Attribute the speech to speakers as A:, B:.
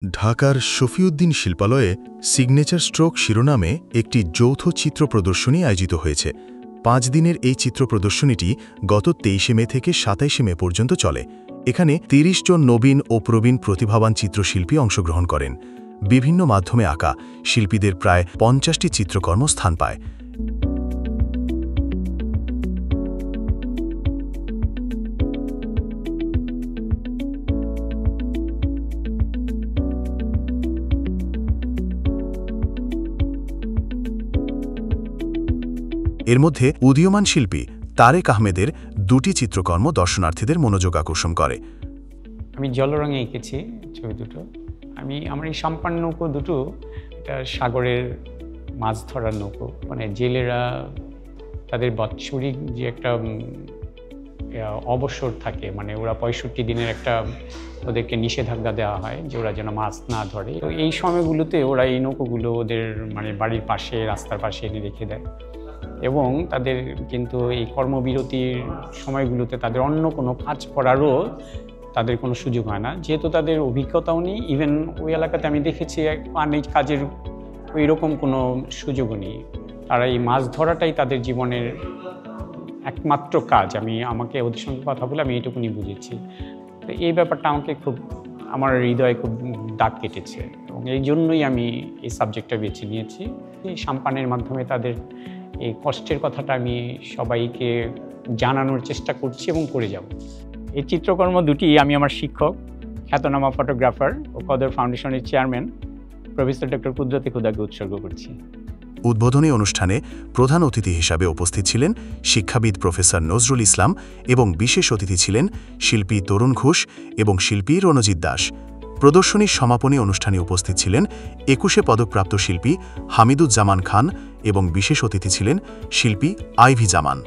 A: ঢাকার Shafiuddin শিল্পালয়ে signature stroke শিরোনামে একটি যৌথ চিত্র প্রদর্শনী আয়োজিত হয়েছে। ৫ দিনের এই চিত্র প্রদর্শনীটি গত ২৩ মে থেকে ২৭ মে পর্যন্ত চলে। এখানে ৩০ জন নবীন ও প্রবীণ প্রতিভাবান চিত্রশিল্পী অংশগ্রহণ করেন। বিভিন্ন মাধ্যমে আঁকা শিল্পীদের প্রায় ৫০টি চিত্রকর্ম স্থান পায়। এর মধ্যে উদীয়মান শিল্পী তারেক আহমেদের দুটি চিত্রকর্ম দর্শনার্থীদের মনোযোগ আকর্ষণ করে।
B: আমি জলরঙে এঁকেছি ছবি দুটো। আমার এই সাম্পান নৌকো দুটো এটা সাগরের মাছ ধরার নৌকো, মানে জেলেরা তাদের বাৎসরিক যে একটা অবসর থাকে, মানে ওরা ৬৫ দিনের একটা ওদেরকে নিষেধাজ্ঞা দেওয়া হয় যে ওরা যেন মাছ না ধরে। তো এই সময়গুলোতে ওরা এই নৌকোগুলো ওদের মানে বাড়ির পাশে রাস্তার পাশে এনে রেখে দেয় এবং তাদের কিন্তু এই কর্মবিরতির সময়গুলোতে তাদের অন্য কোনো কাজ করারও তাদের কোনো সুযোগ হয় না, যেহেতু তাদের অভিজ্ঞতাও নেই। ইভেন ওই এলাকাতে আমি দেখেছি এই কাজের ওই রকম কোনো সুযোগও নেই। তারা এই মাছ ধরাটাই তাদের জীবনের একমাত্র কাজ। আমাকে ওদের সঙ্গে কথা বলে আমি এইটুকুনি বুঝেছি। তো এই ব্যাপারটা আমার হৃদয়ে খুব দাগ কেটেছে এবং এই জন্যই আমি এই সাবজেক্টটা বেছে নিয়েছি। এই সাম্পানের মাধ্যমে তাদের এই কষ্টের কথাটা আমি সবাইকে জানানোর চেষ্টা করছি এবং করে যাব। এই চিত্রকর্ম দুটি আমি আমার শিক্ষক, খ্যাতনামা ফটোগ্রাফার ও কদর ফাউন্ডেশনের চেয়ারম্যান প্রফেসর ডক্টর কুদরতি খুদাকে উৎসর্গ করছি।
A: উদ্বোধনী অনুষ্ঠানে প্রধান অতিথি হিসাবে উপস্থিত ছিলেন শিক্ষাবিদ প্রফেসর নজরুল ইসলাম এবং বিশেষ অতিথি ছিলেন শিল্পী তরুণ ঘোষ এবং শিল্পী রণজিৎ দাস। প্রদর্শনীর সমাপনী অনুষ্ঠানে উপস্থিত ছিলেন ২১শে পদকপ্রাপ্ত শিল্পী হামিদুজ্জামান খান এবং বিশেষ অতিথি ছিলেন শিল্পী আইভি জামান।